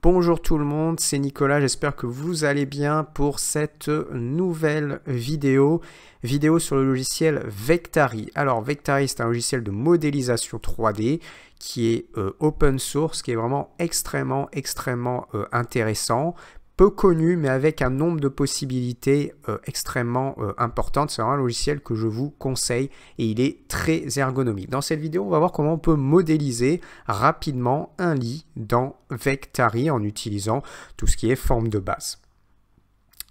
Bonjour tout le monde, c'est Nicolas, j'espère que vous allez bien pour cette nouvelle vidéo sur le logiciel Vectari. Alors Vectari, c'est un logiciel de modélisation 3D qui est open source, qui est vraiment extrêmement intéressant, peu connu mais avec un nombre de possibilités extrêmement importantes. C'est vraiment un logiciel que je vous conseille et il est très ergonomique. Dans cette vidéo, on va voir comment on peut modéliser rapidement un lit dans Vectari en utilisant tout ce qui est forme de base.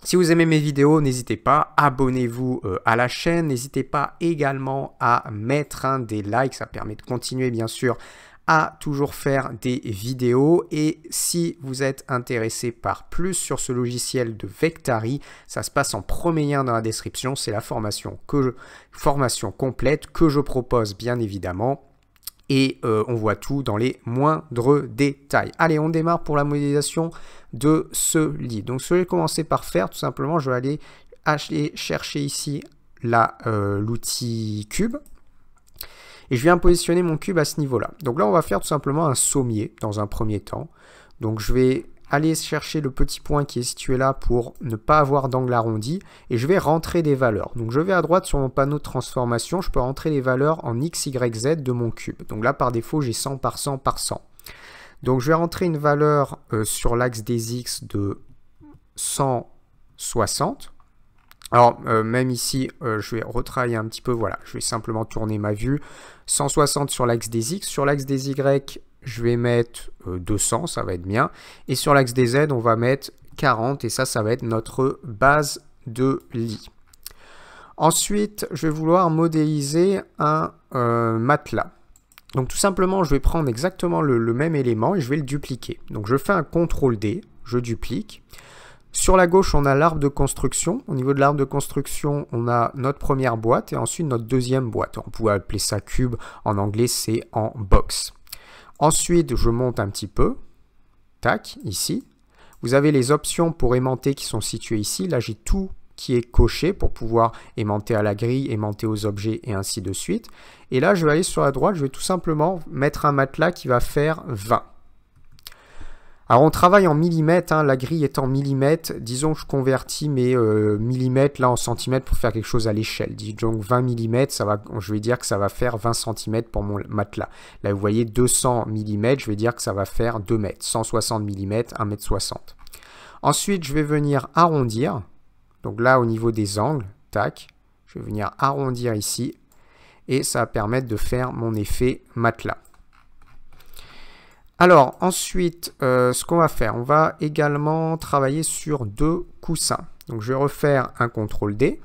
Si vous aimez mes vidéos, n'hésitez pas, abonnez-vous à la chaîne, n'hésitez pas également à mettre des likes, ça permet de continuer bien sûr à toujours faire des vidéos. Et si vous êtes intéressé par plus sur ce logiciel de Vectari, ça se passe en premier lien dans la description, c'est la formation complète que je propose bien évidemment. Et on voit tout dans les moindres détails. Allez, on démarre pour la modélisation de ce lit. Donc ce que je vais commencer par faire, tout simplement, je vais aller chercher ici l'outil cube. Et je viens positionner mon cube à ce niveau-là. Donc là, on va faire tout simplement un sommier dans un premier temps. Donc je vais aller chercher le petit point qui est situé là pour ne pas avoir d'angle arrondi. Et je vais rentrer des valeurs. Donc je vais à droite sur mon panneau de transformation. Je peux rentrer les valeurs en X, Y, Z de mon cube. Donc là, par défaut, j'ai 100 par 100 par 100. Donc je vais rentrer une valeur sur l'axe des X de 160. Alors, même ici, je vais retravailler un petit peu, voilà, je vais simplement tourner ma vue. 160 sur l'axe des X, sur l'axe des Y, je vais mettre 200, ça va être bien. Et sur l'axe des Z, on va mettre 40, et ça va être notre base de lit. Ensuite, je vais vouloir modéliser un matelas. Donc tout simplement, je vais prendre exactement le même élément et je vais le dupliquer. Donc je fais un CTRL-D, je duplique. Sur la gauche, on a l'arbre de construction. Au niveau de l'arbre de construction, on a notre première boîte et ensuite notre deuxième boîte. On pourrait appeler ça cube. En anglais, c'est en box. Ensuite, je monte un petit peu. Tac, ici. Vous avez les options pour aimanter qui sont situées ici. Là, j'ai tout qui est coché pour pouvoir aimanter à la grille, aimanter aux objets et ainsi de suite. Et là, je vais aller sur la droite. Je vais tout simplement mettre un matelas qui va faire 20. Alors on travaille en millimètres, hein, la grille est en millimètres, disons que je convertis mes millimètres là en centimètres pour faire quelque chose à l'échelle. Disons 20 mm, je vais dire que ça va faire 20 cm pour mon matelas. Là vous voyez 200 mm, je vais dire que ça va faire 2 mètres, 160 mm, 1 m 60. Ensuite je vais venir arrondir, donc là au niveau des angles, tac, je vais venir arrondir ici et ça va permettre de faire mon effet matelas. Alors ensuite, ce qu'on va faire, on va également travailler sur deux coussins. Donc je vais refaire un CTRL-D.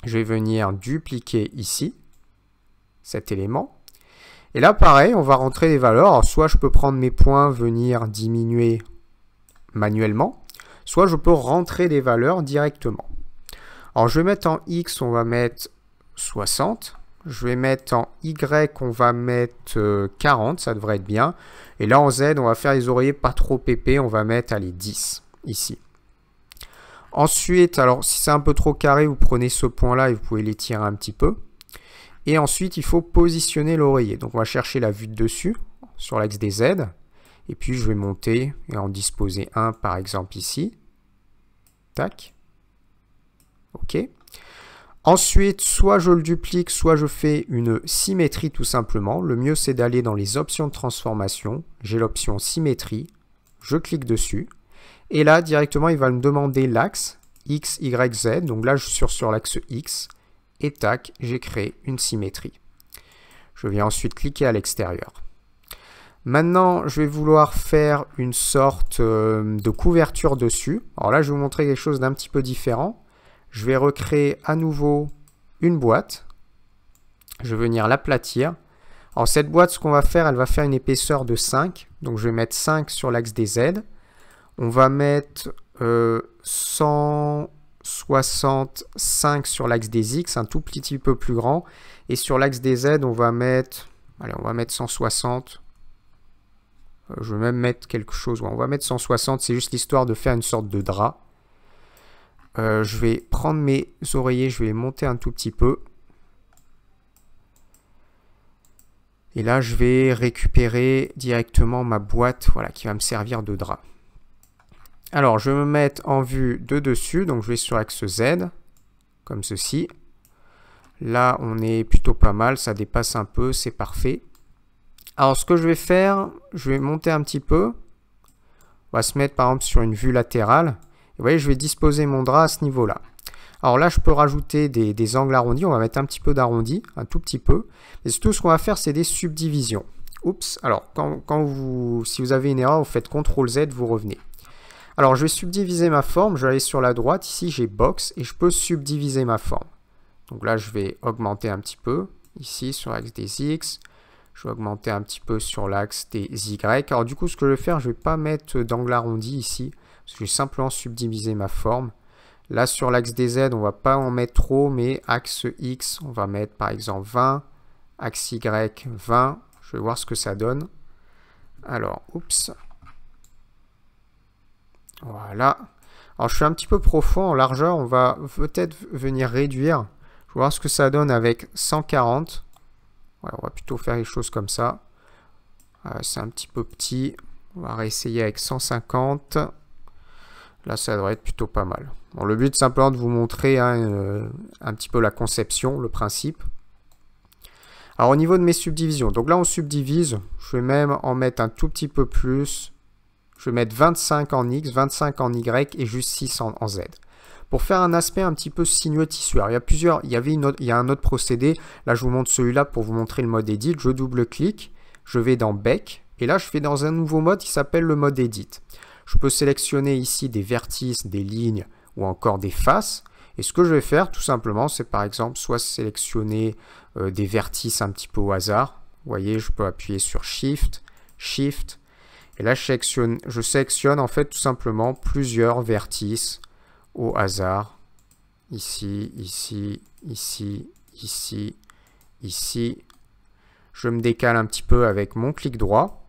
Je vais venir dupliquer ici cet élément. Et là pareil, on va rentrer des valeurs. Alors, soit je peux prendre mes points, venir diminuer manuellement, soit je peux rentrer des valeurs directement. Alors je vais mettre en X, on va mettre 60. Je vais mettre en Y, on va mettre 40, ça devrait être bien. Et là en Z, on va faire les oreillers pas trop épais, on va mettre allez, 10 ici. Ensuite, alors si c'est un peu trop carré, vous prenez ce point-là et vous pouvez l'étirer un petit peu. Et ensuite, il faut positionner l'oreiller. Donc on va chercher la vue de dessus sur l'axe des Z. Et puis je vais monter et en disposer un par exemple ici. Tac. OK. Ensuite, soit je le duplique, soit je fais une symétrie tout simplement. Le mieux, c'est d'aller dans les options de transformation. J'ai l'option symétrie. Je clique dessus. Et là, directement, il va me demander l'axe X, Y, Z. Donc là, je suis sur l'axe X. Et tac, j'ai créé une symétrie. Je viens ensuite cliquer à l'extérieur. Maintenant, je vais vouloir faire une sorte de couverture dessus. Alors là, je vais vous montrer quelque chose d'un petit peu différent. Je vais recréer à nouveau une boîte. Je vais venir l'aplatir. Alors cette boîte, ce qu'on va faire, elle va faire une épaisseur de 5. Donc je vais mettre 5 sur l'axe des Z. On va mettre 165 sur l'axe des X, un tout petit peu plus grand. Et sur l'axe des Z, on va mettre 160. Je vais même mettre quelque chose. On va mettre 160, c'est juste l'histoire de faire une sorte de drap. Je vais prendre mes oreillers, je vais les monter un tout petit peu. Et là, je vais récupérer directement ma boîte, voilà, qui va me servir de drap. Alors, je vais me mettre en vue de dessus, donc je vais sur axe Z, comme ceci. Là, on est plutôt pas mal, ça dépasse un peu, c'est parfait. Alors, ce que je vais faire, je vais monter un petit peu. On va se mettre par exemple sur une vue latérale. Et vous voyez, je vais disposer mon drap à ce niveau-là. Alors là, je peux rajouter des angles arrondis. On va mettre un petit peu d'arrondi, un tout petit peu. Et surtout, ce qu'on va faire, c'est des subdivisions. Oups, alors si vous avez une erreur, vous faites CTRL Z, vous revenez. Alors, je vais subdiviser ma forme. Je vais aller sur la droite. Ici, j'ai Box et je peux subdiviser ma forme. Donc là, je vais augmenter un petit peu. Ici, sur l'axe des X. Je vais augmenter un petit peu sur l'axe des Y. Alors du coup, ce que je vais faire, je ne vais pas mettre d'angle arrondi ici. Parce que je vais simplement subdiviser ma forme. Là, sur l'axe des Z, on ne va pas en mettre trop. Mais axe X, on va mettre par exemple 20. Axe Y, 20. Je vais voir ce que ça donne. Alors, oups. Voilà. Alors, je suis un petit peu profond en largeur. On va peut-être venir réduire. Je vais voir ce que ça donne avec 140. Ouais, on va plutôt faire les choses comme ça. C'est un petit peu petit. On va réessayer avec 150. Là, ça devrait être plutôt pas mal. Bon, le but, simplement de vous montrer un petit peu la conception, le principe. Alors, au niveau de mes subdivisions, donc là, on subdivise. Je vais même en mettre un tout petit peu plus. Je vais mettre 25 en X, 25 en Y et juste 6 en Z. Pour faire un aspect un petit peu sinueux tissu. Alors, il y a un autre procédé. Là, je vous montre celui-là pour vous montrer le mode Edit. Je double-clique, je vais dans Bec. Et là, je vais dans un nouveau mode qui s'appelle le mode Edit. Je peux sélectionner ici des vertices, des lignes ou encore des faces. Et ce que je vais faire, tout simplement, c'est par exemple soit sélectionner des vertices un petit peu au hasard. Vous voyez, je peux appuyer sur Shift, Shift. Et là, je sélectionne en fait tout simplement plusieurs vertices au hasard. Ici, ici, ici, ici, ici. Je me décale un petit peu avec mon clic droit.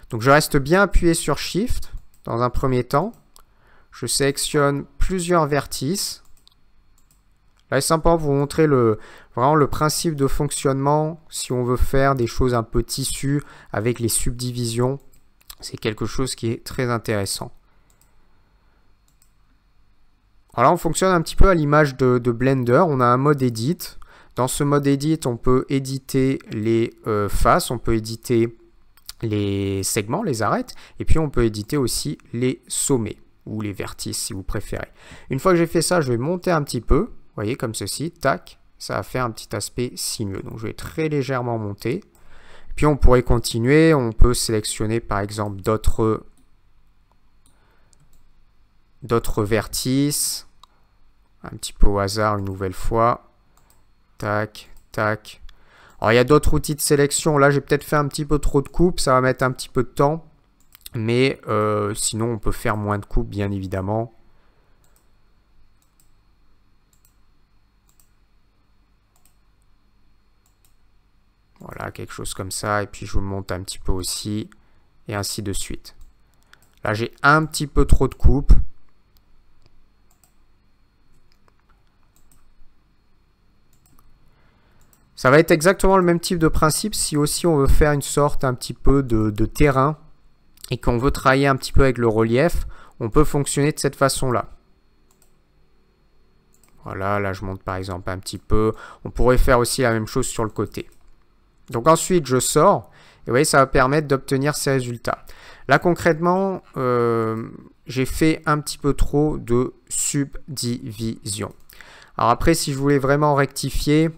Donc je reste bien appuyé sur Shift dans un premier temps. Je sélectionne plusieurs vertices. Là, c'est simplement pour vous montrer vraiment le principe de fonctionnement. Si on veut faire des choses un peu tissu avec les subdivisions, c'est quelque chose qui est très intéressant. Alors là, on fonctionne un petit peu à l'image de Blender. On a un mode Edit. Dans ce mode Edit, on peut éditer les faces, on peut éditer les segments, les arêtes, et puis on peut éditer aussi les sommets ou les vertices si vous préférez. Une fois que j'ai fait ça, je vais monter un petit peu. Vous voyez, comme ceci, tac, ça va faire un petit aspect sinueux. Donc je vais très légèrement monter. Puis on pourrait continuer, on peut sélectionner par exemple d'autres vertices, un petit peu au hasard une nouvelle fois. Tac, tac. Alors il y a d'autres outils de sélection. Là j'ai peut-être fait un petit peu trop de coupes, ça va mettre un petit peu de temps. Mais sinon on peut faire moins de coupes bien évidemment. Voilà, quelque chose comme ça. Et puis je monte un petit peu aussi. Et ainsi de suite. Là, j'ai un petit peu trop de coupe. Ça va être exactement le même type de principe si aussi on veut faire une sorte un petit peu de terrain et qu'on veut travailler un petit peu avec le relief. On peut fonctionner de cette façon-là. Voilà, là je monte par exemple un petit peu. On pourrait faire aussi la même chose sur le côté. Donc ensuite, je sors. Et vous voyez, ça va permettre d'obtenir ces résultats. Là, concrètement, j'ai fait un petit peu trop de subdivision. Alors après, si je voulais vraiment rectifier,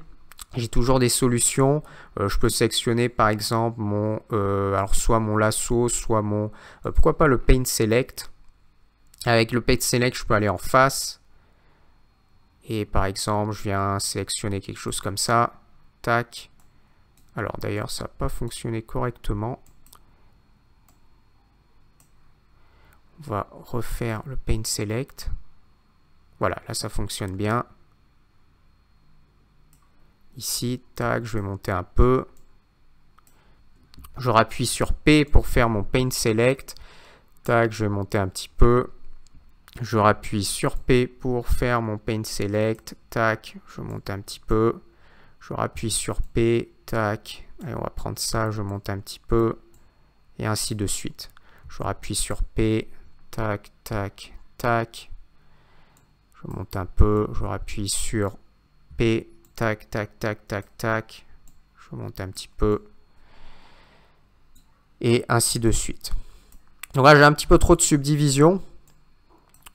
j'ai toujours des solutions. Je peux sélectionner par exemple soit mon lasso, soit mon... pourquoi pas le Paint Select. Avec le Paint Select, je peux aller en face. Et par exemple, je viens sélectionner quelque chose comme ça. Tac. Alors d'ailleurs, ça n'a pas fonctionné correctement. On va refaire le Paint Select. Voilà, là ça fonctionne bien. Ici, tac, je vais monter un peu. Je rappuie sur P pour faire mon Paint Select. Tac, je vais monter un petit peu. Je rappuie sur P pour faire mon Paint Select. Tac, je monte un petit peu. Je rappuie sur P. Tac, allez, on va prendre ça, je monte un petit peu, et ainsi de suite. Je rappuie sur P, tac, tac, tac. Je monte un peu, je rappuie sur P, tac, tac, tac, tac, tac. Je monte un petit peu. Et ainsi de suite. Donc là, j'ai un petit peu trop de subdivision.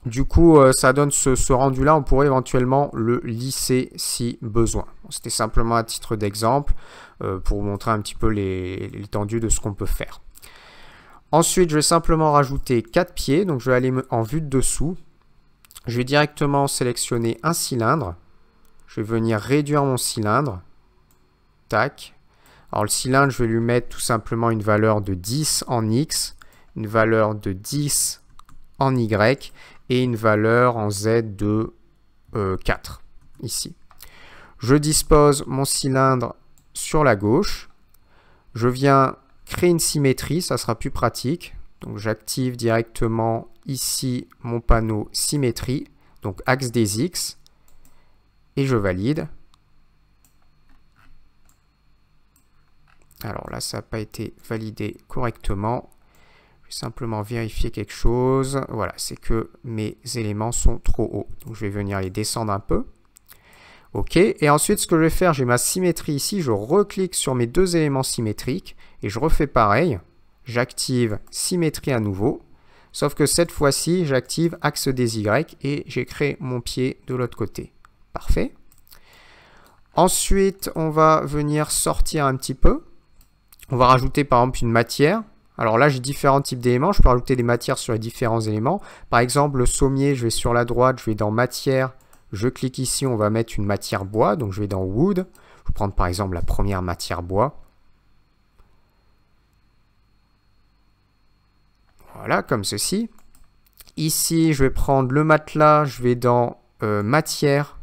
Du coup, ça donne ce rendu-là. On pourrait éventuellement le lisser si besoin. C'était simplement à titre d'exemple pour vous montrer un petit peu l'étendue de ce qu'on peut faire. Ensuite, je vais simplement rajouter 4 pieds. Donc, je vais aller en vue de dessous. Je vais directement sélectionner un cylindre. Je vais venir réduire mon cylindre. Tac. Alors, le cylindre, je vais lui mettre tout simplement une valeur de 10 en X, une valeur de 10 en Y et une valeur en Z de 4, ici. Je dispose mon cylindre sur la gauche. Je viens créer une symétrie, ça sera plus pratique. Donc j'active directement ici mon panneau symétrie, donc axe des X, et je valide. Alors là, ça n'a pas été validé correctement. Je vais simplement vérifier quelque chose. Voilà, c'est que mes éléments sont trop hauts. Donc je vais venir les descendre un peu. OK, et ensuite ce que je vais faire, j'ai ma symétrie ici, je reclique sur mes deux éléments symétriques et je refais pareil. J'active symétrie à nouveau, sauf que cette fois-ci, j'active axe des Y et j'ai créé mon pied de l'autre côté. Parfait. Ensuite, on va venir sortir un petit peu. On va rajouter par exemple une matière. Alors là, j'ai différents types d'éléments. Je peux rajouter des matières sur les différents éléments. Par exemple, le sommier, je vais sur la droite, je vais dans matière. Je clique ici, on va mettre une matière bois. Donc je vais dans wood. Je vais prendre par exemple la première matière bois. Voilà, comme ceci. Ici, je vais prendre le matelas. Je vais dans matière.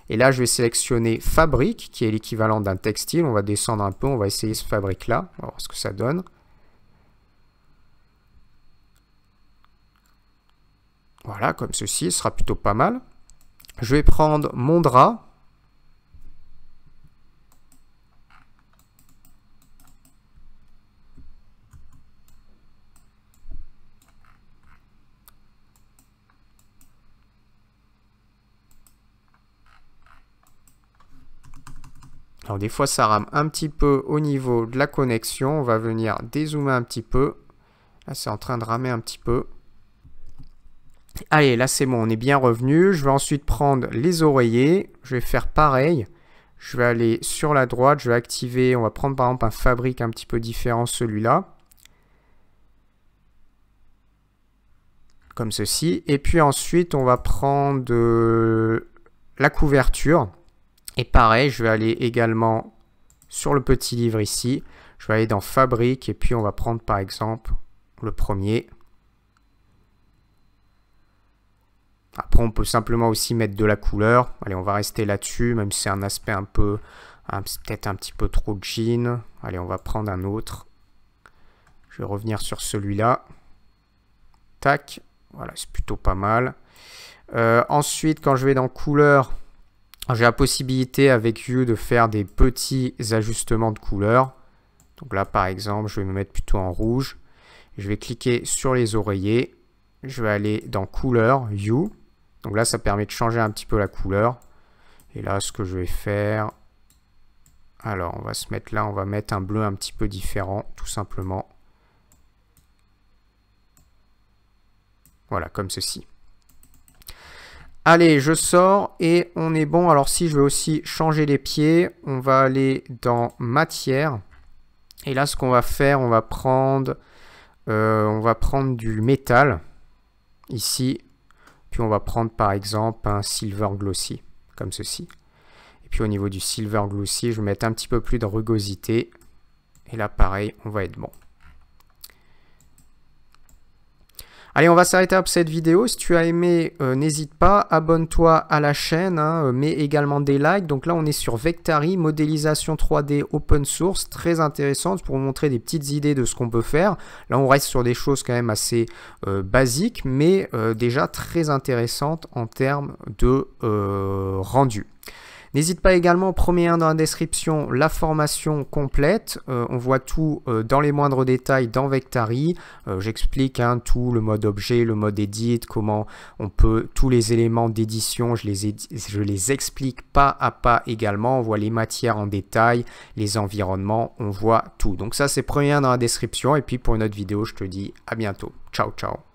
Et là, je vais sélectionner fabrique, qui est l'équivalent d'un textile. On va descendre un peu, on va essayer ce fabrique-là. On va voir ce que ça donne. Voilà, comme ceci, ce sera plutôt pas mal. Je vais prendre mon drap. Alors des fois ça rame un petit peu au niveau de la connexion. On va venir dézoomer un petit peu. Là c'est en train de ramer un petit peu. Allez, là c'est bon, on est bien revenu. Je vais ensuite prendre les oreillers. Je vais faire pareil. Je vais aller sur la droite. Je vais activer, on va prendre par exemple un fabrique un petit peu différent, celui-là. Comme ceci. Et puis ensuite on va prendre la couverture. Et pareil, je vais aller également sur le petit livre ici. Je vais aller dans fabrique et puis on va prendre par exemple le premier. Après, on peut simplement aussi mettre de la couleur. Allez, on va rester là-dessus, même si c'est un aspect un peu, peut-être un petit peu trop jean. Allez, on va prendre un autre. Je vais revenir sur celui-là. Tac. Voilà, c'est plutôt pas mal. Ensuite, quand je vais dans couleur, j'ai la possibilité avec Hue de faire des petits ajustements de couleur. Donc là, par exemple, je vais me mettre plutôt en rouge. Je vais cliquer sur les oreillers. Je vais aller dans couleur, Hue. Donc là, ça permet de changer un petit peu la couleur. Et là, ce que je vais faire... Alors, on va se mettre là, on va mettre un bleu un petit peu différent, tout simplement. Voilà, comme ceci. Allez, je sors et on est bon. Alors si je veux aussi changer les pieds, on va aller dans matière. Et là, ce qu'on va faire, on va prendre du métal ici. Puis on va prendre par exemple un silver glossy, comme ceci. Et puis au niveau du silver glossy, je vais mettre un petit peu plus de rugosité. Et là, pareil, on va être bon. Allez, on va s'arrêter pour cette vidéo. Si tu as aimé, n'hésite pas, abonne-toi à la chaîne, hein, mets également des likes. Donc là, on est sur Vectari, modélisation 3D open source, très intéressante pour vous montrer des petites idées de ce qu'on peut faire. Là, on reste sur des choses quand même assez basiques, mais déjà très intéressantes en termes de rendu. N'hésite pas également, premier lien dans la description, la formation complète. On voit tout dans les moindres détails dans Vectari. J'explique tout, le mode objet, le mode edit, comment on peut, tous les éléments d'édition, je les explique pas à pas également. On voit les matières en détail, les environnements, on voit tout. Donc ça, c'est premier lien dans la description. Et puis pour une autre vidéo, je te dis à bientôt. Ciao, ciao.